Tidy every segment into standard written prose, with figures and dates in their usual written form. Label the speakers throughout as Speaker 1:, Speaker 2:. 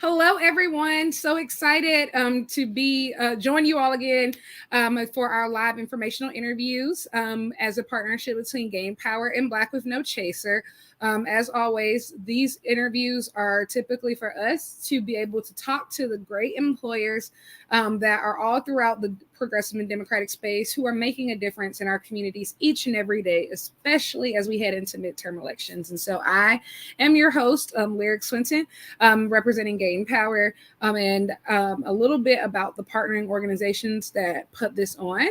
Speaker 1: Hello, everyone. So excited to be join you all again for our live informational interviews as a partnership between Gain Power and Black with No Chaser. As always, these interviews are typically for us to be able to talk to the great employers that are all throughout the progressive and democratic space who are making a difference in our communities each and every day, especially as we head into midterm elections. And so I am your host, Lyric Swinton, representing Gain Power, and a little bit about the partnering organizations that put this on.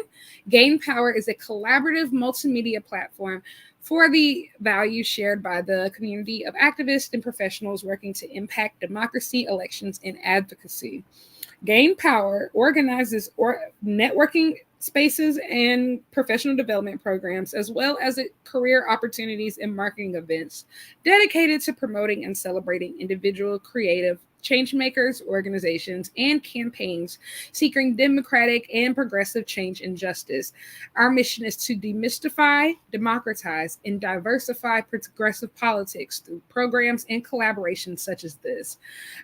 Speaker 1: Gain Power is a collaborative multimedia platform for the values shared by the community of activists and professionals working to impact democracy, elections, and advocacy. Gain Power organizes networking spaces and professional development programs, as well as career opportunities and marketing events dedicated to promoting and celebrating individual creative change makers, organizations, and campaigns seeking democratic and progressive change and justice. Our mission is to demystify, democratize, and diversify progressive politics through programs and collaborations such as this.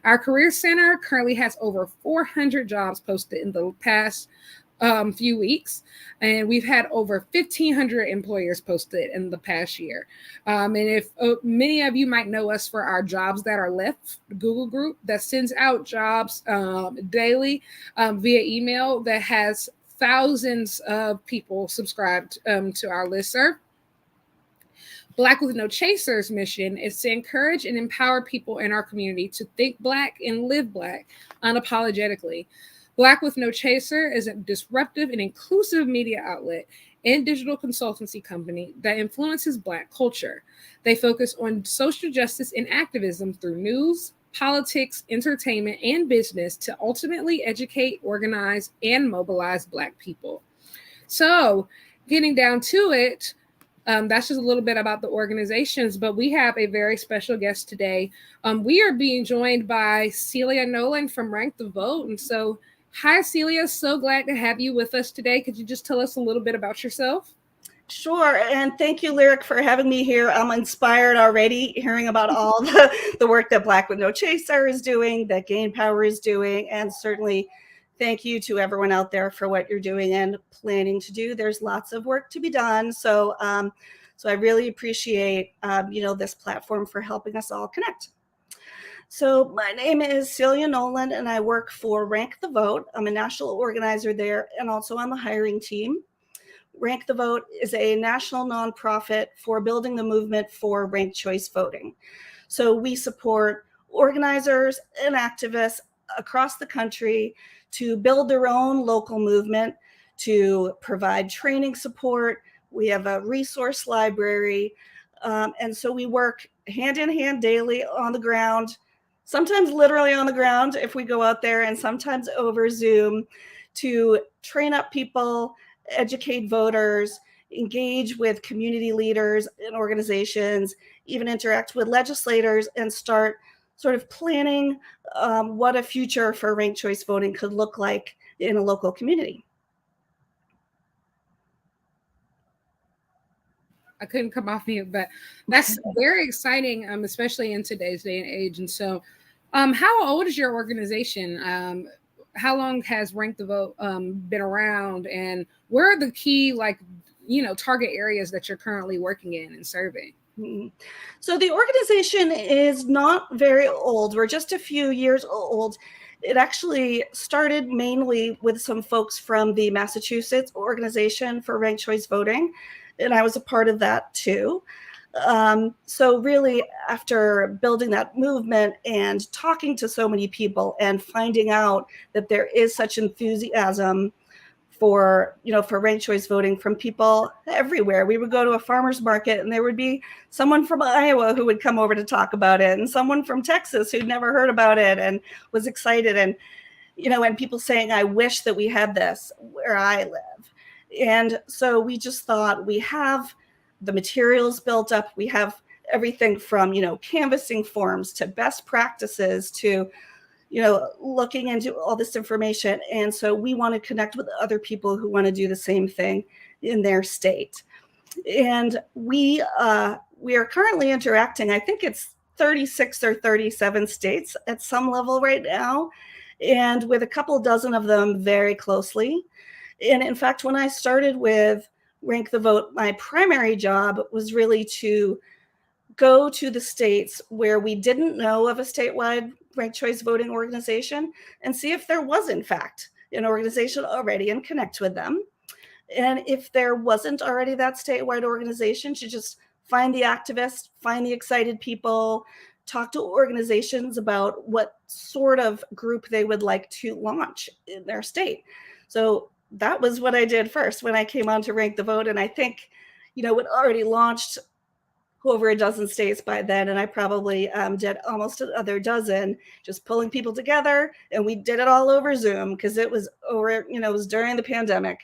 Speaker 1: Our Career Center currently has over 400 jobs posted in the past few weeks, and we've had over 1,500 employers posted in the past year. And if many of you might know us for our Jobs That Are Left Google group that sends out jobs daily via email that has thousands of people subscribed to our listserv. Black with No Chasers mission is to encourage and empower people in our community to think Black and live Black unapologetically. Black with No Chaser is a disruptive and inclusive media outlet and digital consultancy company that influences Black culture. They focus on social justice and activism through news, politics, entertainment, and business to ultimately educate, organize, and mobilize Black people. So, getting down to it, that's just a little bit about the organizations, but we have a very special guest today. We are being joined by Celia Nolan from Rank the Vote. And so, hi, Celia. So glad to have you with us today. Could you just tell us a little bit about yourself?
Speaker 2: Sure. And thank you, Lyric, for having me here. I'm inspired already hearing about all the work that Black with No Chaser is doing, that Gain Power is doing, and certainly thank you to everyone out there for what you're doing and planning to do. There's lots of work to be done. So I really appreciate, this platform for helping us all connect. So my name is Celia Nolan, and I work for Rank the Vote. I'm a national organizer there and also on the hiring team. Rank the Vote is a national nonprofit for building the movement for ranked choice voting. So we support organizers and activists across the country to build their own local movement, to provide training support. We have a resource library. And so we work hand in hand daily on the ground, sometimes literally on the ground if we go out there, and sometimes over Zoom to train up people, educate voters, engage with community leaders and organizations, even interact with legislators and start sort of planning what a future for ranked choice voting could look like in a local community.
Speaker 1: I couldn't come off mute, but that's very exciting, especially in today's day and age. And so, how old is your organization? How long has Rank the Vote been around, and where are the key, target areas that you're currently working in and serving?
Speaker 2: Mm-hmm. So the organization is not very old. We're just a few years old. It actually started mainly with some folks from the Massachusetts Organization for Ranked Choice Voting, and I was a part of that too. So really, after building that movement and talking to so many people and finding out that there is such enthusiasm for ranked choice voting from people everywhere. We would go to a farmer's market and there would be someone from Iowa who would come over to talk about it, and someone from Texas who'd never heard about it and was excited. And people saying, I wish that we had this where I live. And so we just thought, we have the materials built up. We have everything from, canvassing forms to best practices to looking into all this information. And so we want to connect with other people who want to do the same thing in their state. And we are currently interacting, I think it's 36 or 37 states at some level right now, and with a couple dozen of them very closely. And in fact, when I started with Rank the Vote, my primary job was really to go to the states where we didn't know of a statewide ranked choice voting organization and see if there was, in fact, an organization already and connect with them. And if there wasn't already that statewide organization, to just find the activists, find the excited people, talk to organizations about what sort of group they would like to launch in their state. So that was what I did first when I came on to Rank the Vote. And I think, it already launched over a dozen states by then. And I probably did almost another dozen, just pulling people together. And we did it all over Zoom because it was it was during the pandemic.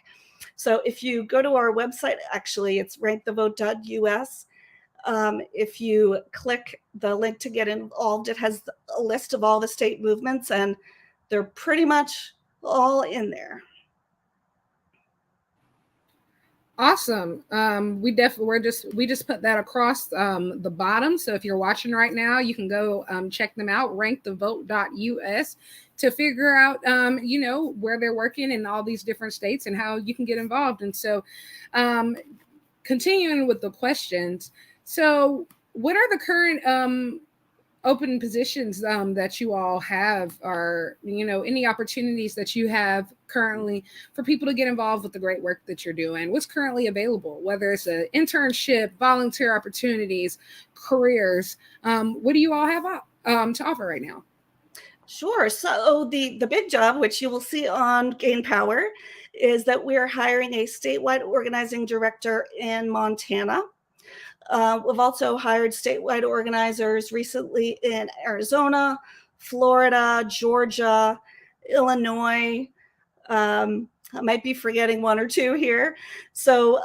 Speaker 2: So if you go to our website, actually, it's rankthevote.us. If you click the link to get involved, it has a list of all the state movements, and they're pretty much all in there.
Speaker 1: Awesome. We just put that across the bottom. So if you're watching right now, you can go check them out, rankthevote.us, to figure out where they're working in all these different states and how you can get involved. And so continuing with the questions. So what are the current open positions that you all have, or any opportunities that you have currently for people to get involved with the great work that you're doing? What's currently available, whether it's an internship, volunteer opportunities, careers? What do you all have to offer right now?
Speaker 2: Sure. So the big job, which you will see on Gain Power, is that we're hiring a statewide organizing director in Montana. We've also hired statewide organizers recently in Arizona, Florida, Georgia, Illinois. I might be forgetting one or two here. So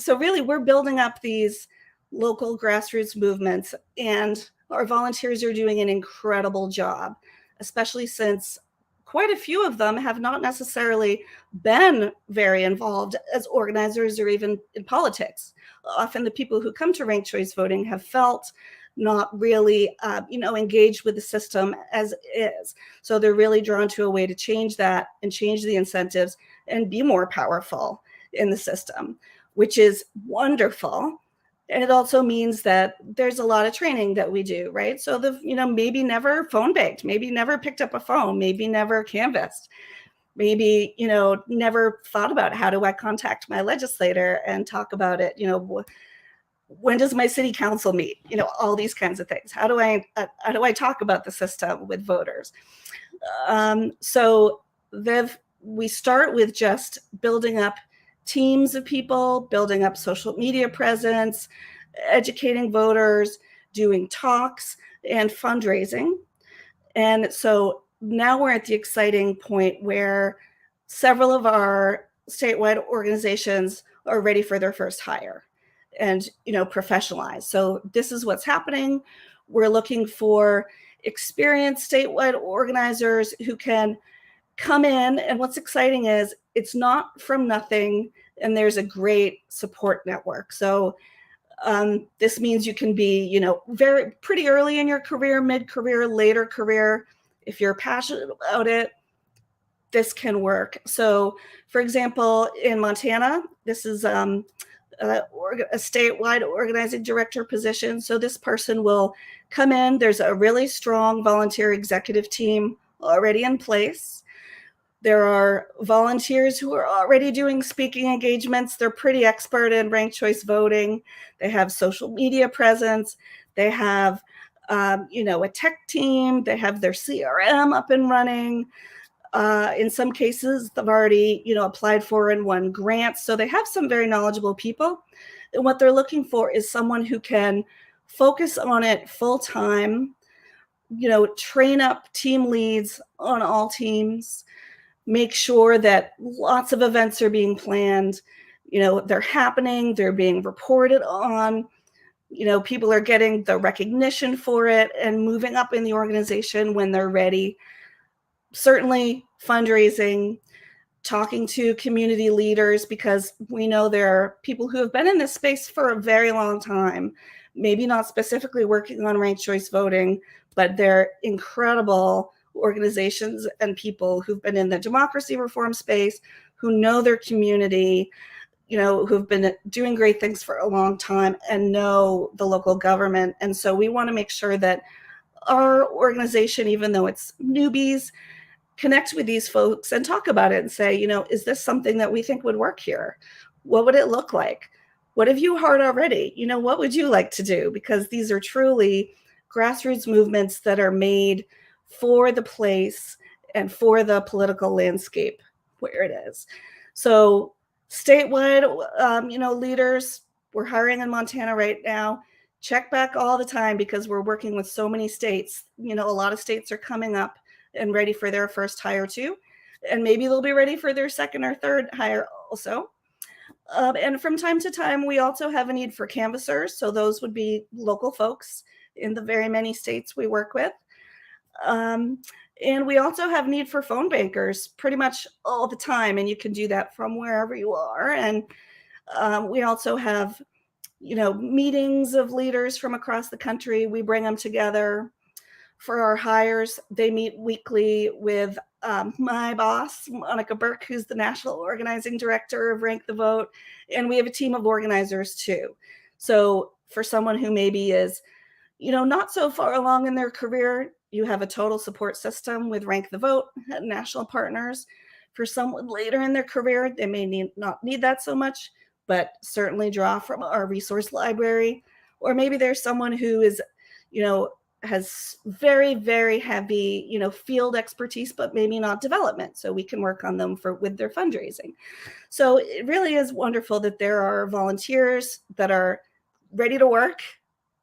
Speaker 2: really, we're building up these local grassroots movements, and our volunteers are doing an incredible job, especially since quite a few of them have not necessarily been very involved as organizers or even in politics. Often the people who come to ranked choice voting have felt not really, engaged with the system as is. So they're really drawn to a way to change that and change the incentives and be more powerful in the system, which is wonderful. And it also means that there's a lot of training that we do, right? So maybe never phone banked, maybe never picked up a phone, maybe never canvassed, maybe, never thought about how do I contact my legislator and talk about it, when does my city council meet, all these kinds of things. How do I talk about the system with voters? So we start with just building up teams of people, building up social media presence, educating voters, doing talks, and fundraising. And so now we're at the exciting point where several of our statewide organizations are ready for their first hire and, professionalize. So this is what's happening. We're looking for experienced statewide organizers who can come in. And what's exciting is it's not from nothing, and there's a great support network. So this means you can be, pretty early in your career, mid-career, later career. If you're passionate about it, this can work. So, for example, in Montana, this is a statewide organizing director position. So this person will come in. There's a really strong volunteer executive team already in place. There are volunteers who are already doing speaking engagements. They're pretty expert in ranked choice voting. They have social media presence. They have, a tech team. They have their CRM up and running. In some cases, they've already, applied for and won grants. So they have some very knowledgeable people. And what they're looking for is someone who can focus on it full time, train up team leads on all teams, make sure that lots of events are being planned, they're happening, they're being reported on, people are getting the recognition for it and moving up in the organization when they're ready. Certainly fundraising, talking to community leaders, because we know there are people who have been in this space for a very long time, maybe not specifically working on ranked choice voting, but they're incredible organizations and people who've been in the democracy reform space, who know their community, who've been doing great things for a long time and know the local government. And so we want to make sure that our organization, even though it's newbies, connect with these folks and talk about it and say, is this something that we think would work here? What would it look like? What have you heard already? What would you like to do? Because these are truly grassroots movements that are made for the place and for the political landscape where it is. So statewide, leaders, we're hiring in Montana right now. Check back all the time because we're working with so many states. A lot of states are coming up and ready for their first hire too. And maybe they'll be ready for their second or third hire also. And from time to time, we also have a need for canvassers. So those would be local folks in the very many states we work with. And we also have need for phone bankers pretty much all the time. And you can do that from wherever you are. And we also have, meetings of leaders from across the country. We bring them together for our hires. They meet weekly with my boss, Monica Burke, who's the national organizing director of Rank the Vote. And we have a team of organizers too. So for someone who maybe is, not so far along in their career, you have a total support system with Rank the Vote, national partners. For someone later in their career, they may not need that so much, but certainly draw from our resource library. Or maybe there's someone who is, has very, very heavy, field expertise, but maybe not development. So we can work on them with their fundraising. So it really is wonderful that there are volunteers that are ready to work,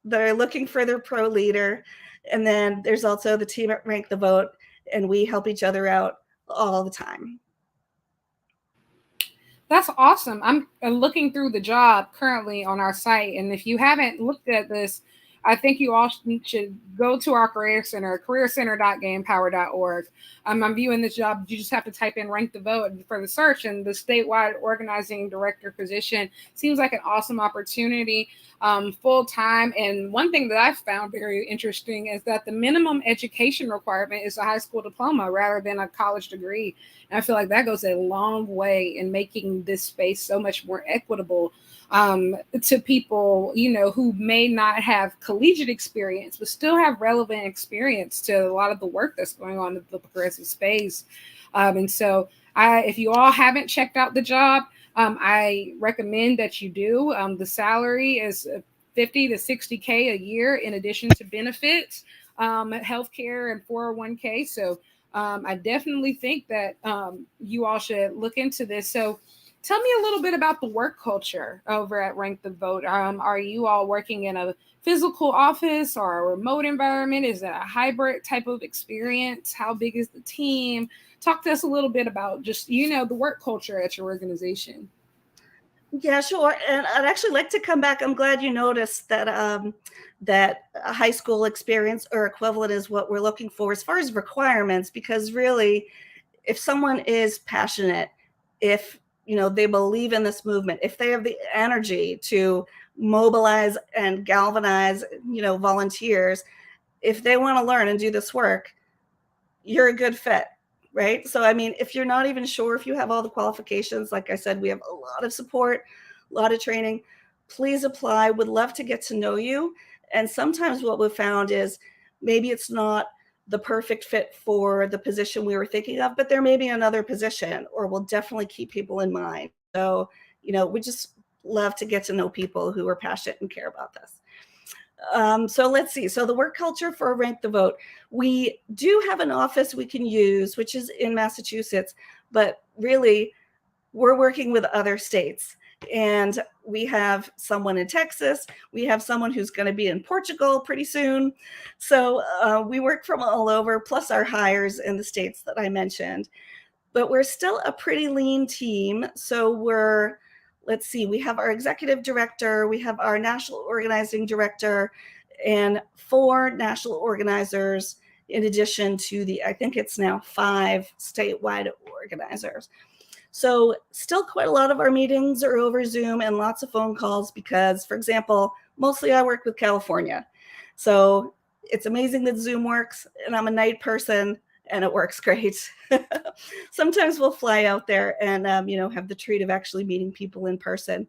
Speaker 2: that are looking for their pro leader. And then there's also the team at Rank the Vote, and we help each other out all the time.
Speaker 1: That's awesome. I'm looking through the job currently on our site. And if you haven't looked at this, I think you all should go to our career center, careercenter.gainpower.org. I'm viewing this job. You just have to type in Rank the Vote for the search, and the statewide organizing director position seems like an awesome opportunity, full time. And one thing that I found very interesting is that the minimum education requirement is a high school diploma rather than a college degree. And I feel like that goes a long way in making this space so much more equitable to people, who may not have collegiate experience, but still have relevant experience to a lot of the work that's going on in the progressive space. And so if you all haven't checked out the job, I recommend that you do. The salary is $50 to $60K a year in addition to benefits, healthcare and 401k. So I definitely think that you all should look into this. So tell me a little bit about the work culture over at Rank the Vote. Are you all working in a physical office or a remote environment? Is it a hybrid type of experience? How big is the team? Talk to us a little bit about just, the work culture at your organization.
Speaker 2: Yeah, sure. And I'd actually like to come back. I'm glad you noticed that that a high school experience or equivalent is what we're looking for as far as requirements, because really, if someone is passionate, if they believe in this movement, if they have the energy to mobilize and galvanize, volunteers, if they want to learn and do this work, you're a good fit, right? So, if you're not even sure if you have all the qualifications, like I said, we have a lot of support, a lot of training. Please apply. Would love to get to know you. And sometimes what we've found is maybe it's not the perfect fit for the position we were thinking of, but there may be another position, or we'll definitely keep people in mind. So, we just love to get to know people who are passionate and care about this. So let's see. So the work culture for Rank the Vote, we do have an office we can use, which is in Massachusetts, but really we're working with other states. And we have someone in Texas. We have someone who's going to be in Portugal pretty soon. So we work from all over, plus our hires in the states that I mentioned. But we're still a pretty lean team. So let's see, we have our executive director, we have our national organizing director, and 4 national organizers, in addition to I think it's now 5 statewide organizers. So still quite a lot of our meetings are over Zoom and lots of phone calls because, for example, mostly I work with California. So it's amazing that Zoom works, and I'm a night person and it works great. Sometimes we'll fly out there and, have the treat of actually meeting people in person.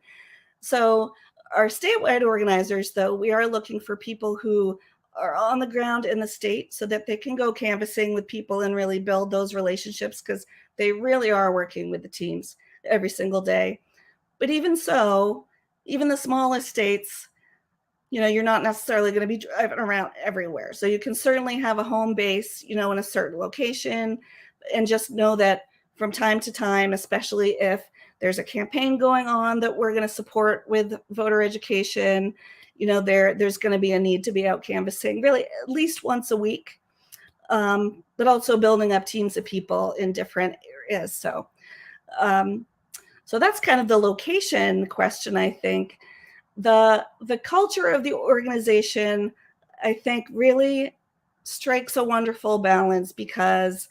Speaker 2: So our statewide organizers, though, we are looking for people who are on the ground in the state so that they can go canvassing with people and really build those relationships, because they really are working with the teams every single day. But even so, even the smallest states, you're not necessarily going to be driving around everywhere. So you can certainly have a home base, in a certain location, and just know that from time to time, especially if there's a campaign going on that we're going to support with voter education, there's going to be a need to be out canvassing really at least once a week, but also building up teams of people in different areas. So that's kind of the location question, I think. The culture of the organization, I think, really strikes a wonderful balance, because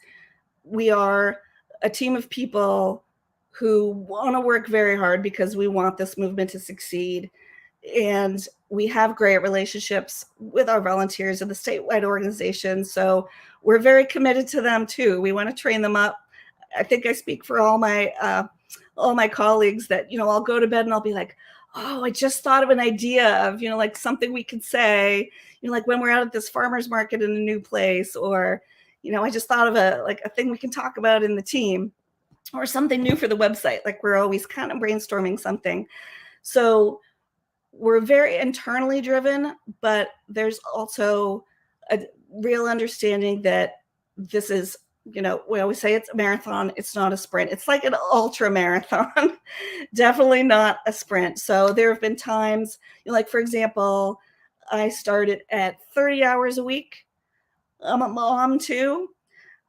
Speaker 2: we are a team of people who want to work very hard because we want this movement to succeed. And we have great relationships with our volunteers in the statewide organization. So we're very committed to them too. We want to train them up. I think I speak for all my colleagues that, I'll go to bed and I'll be like, oh, I just thought of an idea of, like something we could say, like when we're out at this farmer's market in a new place, or, I just thought of a thing we can talk about in the team, or something new for the website. Like we're always kind of brainstorming something. So we're very internally driven, but there's also a real understanding that this is, we always say it's a marathon. It's not a sprint. It's like an ultra marathon, definitely not a sprint. So there have been times, like, for example, I started at 30 hours a week. I'm a mom too.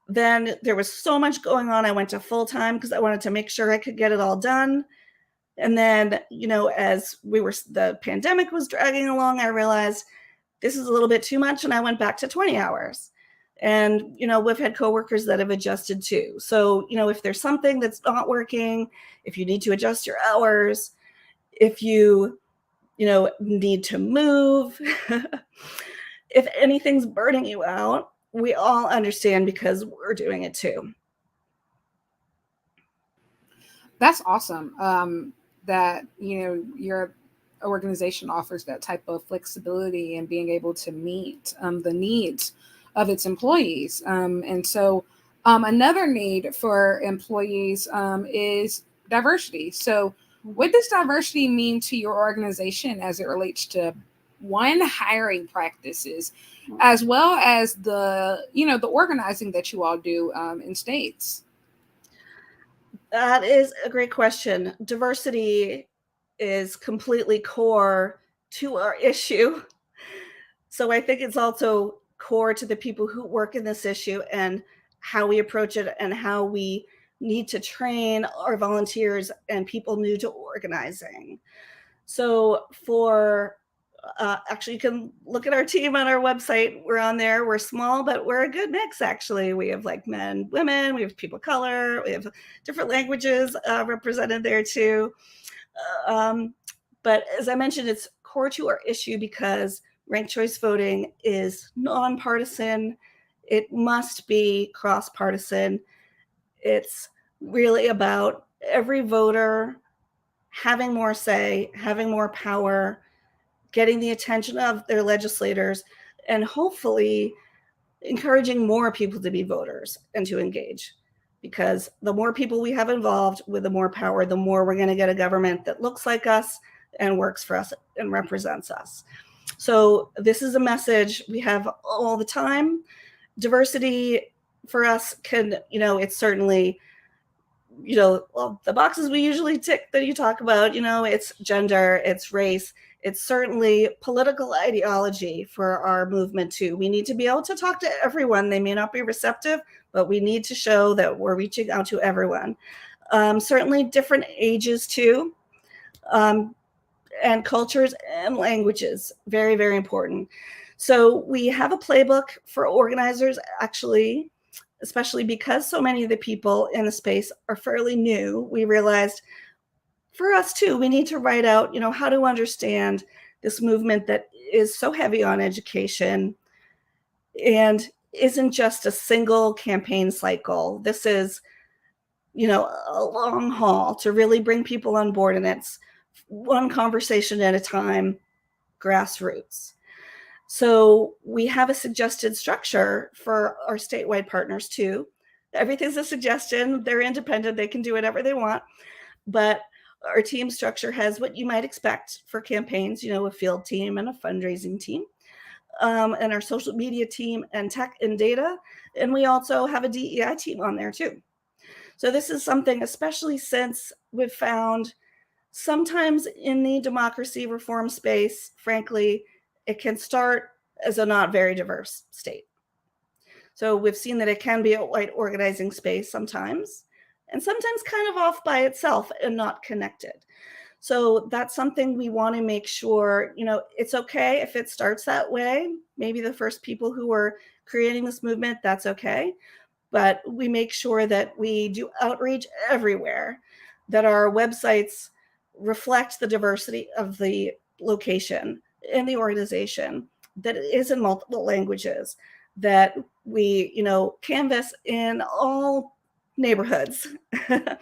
Speaker 2: Then there was so much going on. I went to full time because I wanted to make sure I could get it all done. And then, as the pandemic was dragging along, I realized this is a little bit too much. And I went back to 20 hours. And, we've had coworkers that have adjusted too. So, if there's something that's not working, if you need to adjust your hours, if you, need to move, if anything's burning you out, we all understand, because we're doing it too.
Speaker 1: That's awesome. That, your organization offers that type of flexibility and being able to meet the needs of its employees. And so another need for employees is diversity. So what does diversity mean to your organization as it relates to hiring practices, as well as the organizing that you all do in states?
Speaker 2: That is a great question. Diversity is completely core to our issue. So I think it's also core to the people who work in this issue and how we approach it, and how we need to train our volunteers and people new to organizing. So actually, you can look at our team on our website. We're on there. We're small, but we're a good mix, actually. We have like men, women, we have people of color, we have different languages represented there too. But as I mentioned, it's core to our issue because ranked choice voting is nonpartisan. It must be cross-partisan. It's really about every voter having more say, having more power, getting the attention of their legislators, and hopefully encouraging more people to be voters and to engage. Because the more people we have involved with the more power, the more we're going to get a government that looks like us and works for us and represents us. So this is a message we have all the time. Diversity for us can, it's certainly, the boxes we usually tick that you talk about, it's gender, it's race, it's certainly political ideology for our movement too. We need to be able to talk to everyone. They may not be receptive, but we need to show that we're reaching out to everyone. Certainly different ages too, and cultures and languages, very, very important. So we have a playbook for organizers, actually, especially because so many of the people in the space are fairly new. We realized for us too, we need to write out, how to understand this movement that is so heavy on education and isn't just a single campaign cycle. This is, a long haul to really bring people on board, and it's one conversation at a time, grassroots. So we have a suggested structure for our statewide partners too. Everything's a suggestion. They're independent. They can do whatever they want. But our team structure has what you might expect for campaigns, a field team and a fundraising team, and our social media team and tech and data. And we also have a DEI team on there too. So this is something, especially since we've found sometimes in the democracy reform space, frankly, it can start as a not very diverse state. So we've seen that it can be a white organizing space sometimes, and sometimes kind of off by itself and not connected. So that's something we want to make sure, it's okay if it starts that way. Maybe the first people who are creating this movement, that's okay. But we make sure that we do outreach everywhere, that our websites reflect the diversity of the location in the organization, that it is in multiple languages, that we, canvas in all neighborhoods and,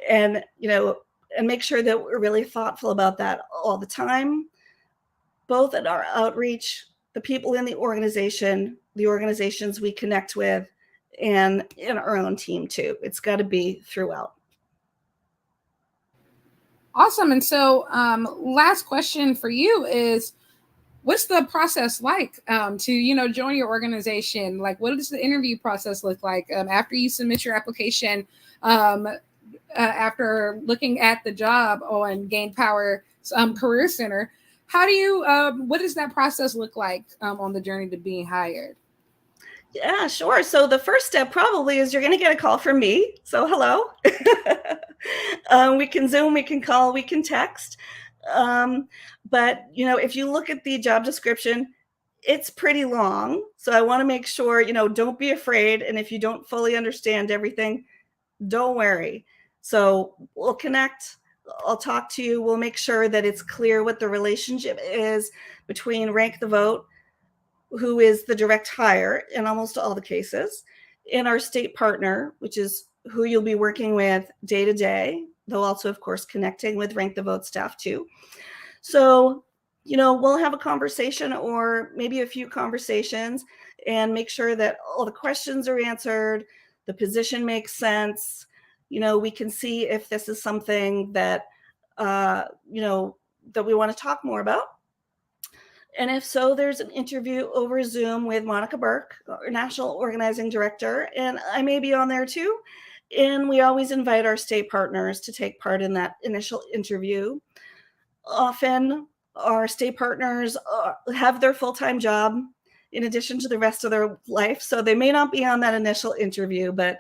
Speaker 2: and make sure that we're really thoughtful about that all the time, both in our outreach, the people in the organization, the organizations we connect with, and in our own team too. It's got to be throughout.
Speaker 1: Awesome. And so last question for you is, what's the process like to, join your organization? Like, what does the interview process look like after you submit your application, after looking at the job on Gain Power Career Center? How do you, what does that process look like on the journey to being hired?
Speaker 2: Yeah, sure. So the first step probably is you're going to get a call from me. So hello. We can Zoom, we can call, we can text. But, if you look at the job description, it's pretty long. So I want to make sure, don't be afraid. And if you don't fully understand everything, don't worry. So we'll connect. I'll talk to you. We'll make sure that it's clear what the relationship is between Rank the Vote, who is the direct hire in almost all the cases, and our state partner, which is who you'll be working with day to day, though also, of course, connecting with Rank the Vote staff too. So, we'll have a conversation or maybe a few conversations and make sure that all the questions are answered, the position makes sense. We can see if this is something that, that we want to talk more about. And if so, there's an interview over Zoom with Monica Burke, our National Organizing Director, and I may be on there too. And we always invite our state partners to take part in that initial interview. Often our state partners have their full-time job in addition to the rest of their life. So they may not be on that initial interview, but,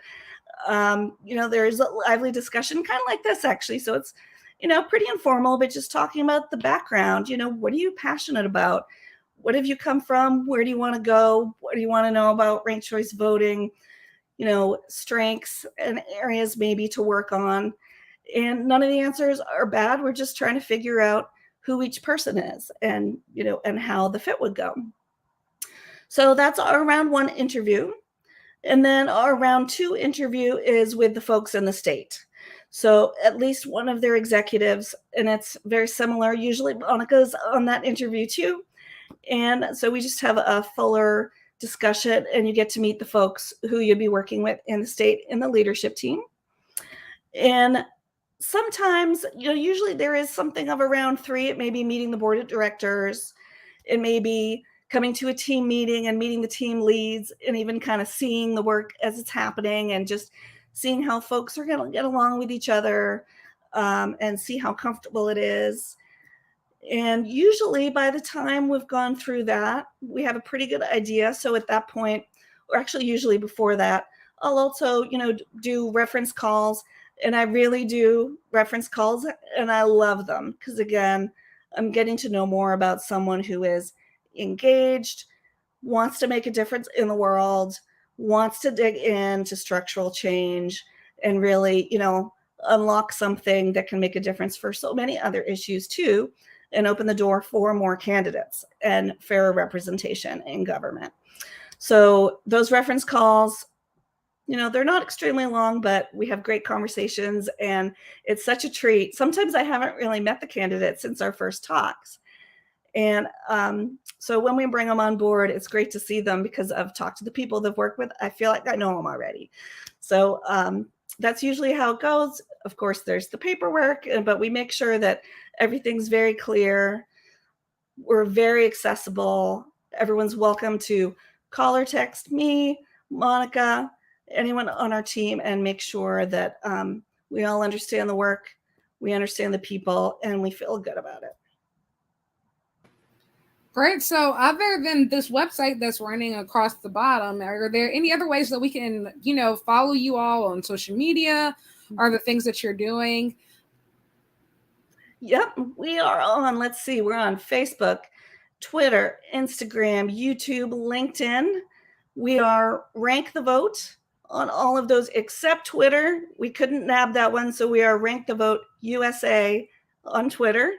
Speaker 2: there's a lively discussion kind of like this actually. So it's, pretty informal, but just talking about the background, what are you passionate about? What have you come from? Where do you want to go? What do you want to know about ranked choice voting? Strengths and areas maybe to work on. And none of the answers are bad. We're just trying to figure out who each person is and, and how the fit would go. So that's our round one interview. And then our round two interview is with the folks in the state. So at least one of their executives, and it's very similar. Usually Monica's on that interview too. And so we just have a fuller discussion and you get to meet the folks who you'll be working with in the state in the leadership team. And sometimes, usually there is something of a round three. It may be meeting the board of directors. It may be coming to a team meeting and meeting the team leads and even kind of seeing the work as it's happening and just seeing how folks are going to get along with each other and see how comfortable it is. And usually by the time we've gone through that, we have a pretty good idea. So at that point, or actually usually before that, I'll also, do reference calls. And I really do reference calls and I love them because, again, I'm getting to know more about someone who is engaged, wants to make a difference in the world, wants to dig into structural change and really, unlock something that can make a difference for so many other issues too, and open the door for more candidates and fairer representation in government. So those reference calls, they're not extremely long, but we have great conversations, and it's such a treat. Sometimes I haven't really met the candidates since our first talks. And so when we bring them on board, it's great to see them because I've talked to the people they've worked with. I feel like I know them already. So that's usually how it goes. Of course, there's the paperwork, but we make sure that everything's very clear. We're very accessible. Everyone's welcome to call or text me, Monica, anyone on our team, and make sure that we all understand the work, we understand the people, and we feel good about it.
Speaker 1: Great. So other than this website that's running across the bottom, are there any other ways that we can, follow you all on social media or the things that you're doing?
Speaker 2: Yep, we are on, let's see, we're on Facebook, Twitter, Instagram, YouTube, LinkedIn. We are Rank the Vote on all of those except Twitter. We couldn't nab that one, so we are Rank the Vote USA on Twitter.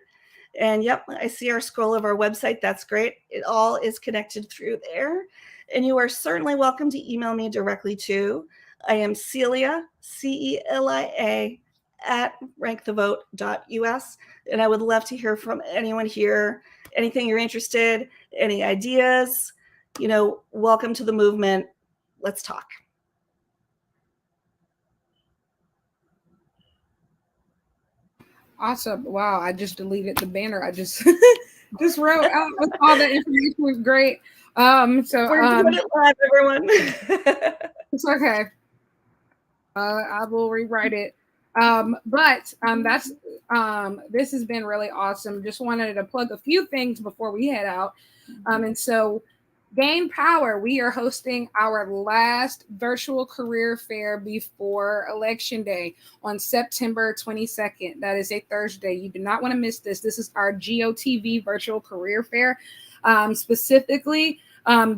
Speaker 2: And yep, I see our scroll of our website. That's great. It all is connected through there. And you are certainly welcome to email me directly too. I am Celia, CELIA, at rankthevote.us. And I would love to hear from anyone here, anything you're interested, any ideas, welcome to the movement. Let's talk.
Speaker 1: Awesome. Wow. I just deleted the banner. I just just wrote out with all the information was great. So
Speaker 2: we're doing it live, everyone.
Speaker 1: It's okay. I will rewrite it. But that's this has been really awesome. Just wanted to plug a few things before we head out. And so Gain Power, we are hosting our last virtual career fair before Election Day on September 22nd. That is a Thursday. You do not want to miss this. This is our GOTV virtual career fair, specifically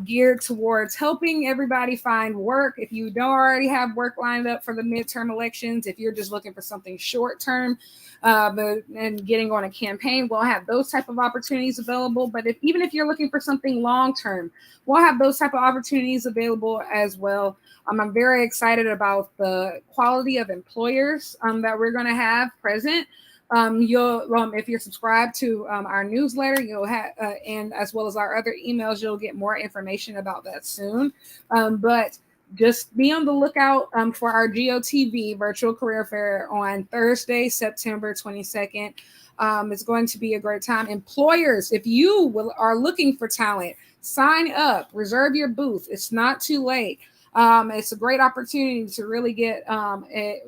Speaker 1: geared towards helping everybody find work. If you don't already have work lined up for the midterm elections, if you're just looking for something short term, and getting on a campaign, we'll have those type of opportunities available. But even if you're looking for something long term, we'll have those type of opportunities available as well. I'm very excited about the quality of employers that we're going to have present. If you're subscribed to our newsletter, you'll have, and as well as our other emails, you'll get more information about that soon. But just be on the lookout for our GOTV virtual career fair on Thursday, September 22nd. It's going to be a great time. Employers, if you are looking for talent, sign up, reserve your booth. It's not too late. It's a great opportunity to really get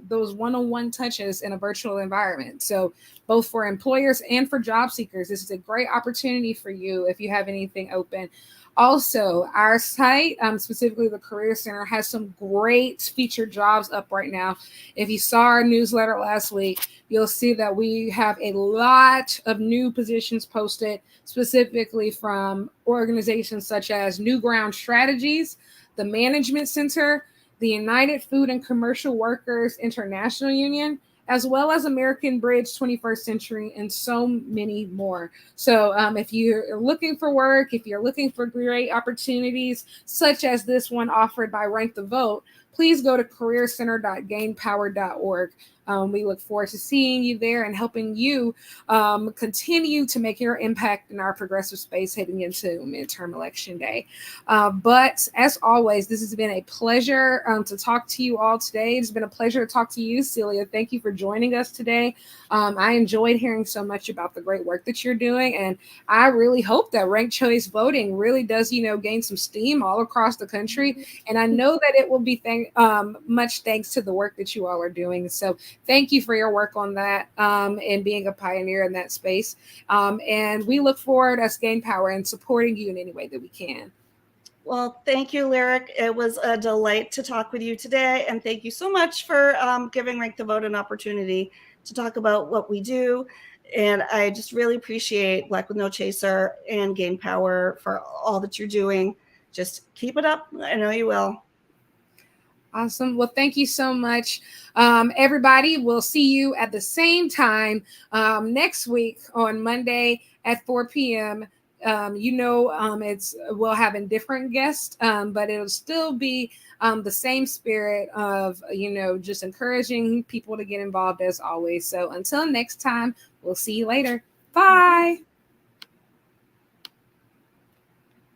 Speaker 1: those one-on-one touches in a virtual environment. So both for employers and for job seekers, this is a great opportunity for you if you have anything open. Also, our site, specifically the Career Center, has some great featured jobs up right now. If you saw our newsletter last week, you'll see that we have a lot of new positions posted, specifically from organizations such as New Ground Strategies, the Management Center, the United Food and Commercial Workers International Union, as well as American Bridge 21st Century, and so many more. So if you're looking for work, if you're looking for great opportunities, such as this one offered by Rank the Vote, please go to careercenter.gainpower.org. We look forward to seeing you there and helping you continue to make your impact in our progressive space heading into midterm election day. But as always, this has been a pleasure to talk to you all today. It's been a pleasure to talk to you, Celia. Thank you for joining us today. I enjoyed hearing so much about the great work that you're doing, and I really hope that ranked choice voting really does, gain some steam all across the country. And I know that it will be much thanks to the work that you all are doing. So thank you for your work on that and being a pioneer in that space. And we look forward as Gain Power and supporting you in any way that we can.
Speaker 2: Well, thank you, Lyric. It was a delight to talk with you today. And thank you so much for giving Rank the Vote an opportunity to talk about what we do. And I just really appreciate Black with No Chaser and Gain Power for all that you're doing. Just keep it up. I know you will.
Speaker 1: Awesome. Well, thank you so much. Everybody, we'll see you at the same time next week on Monday at 4 p.m. We'll have a different guest, but it'll still be the same spirit of, just encouraging people to get involved as always. So until next time, we'll see you later. Bye.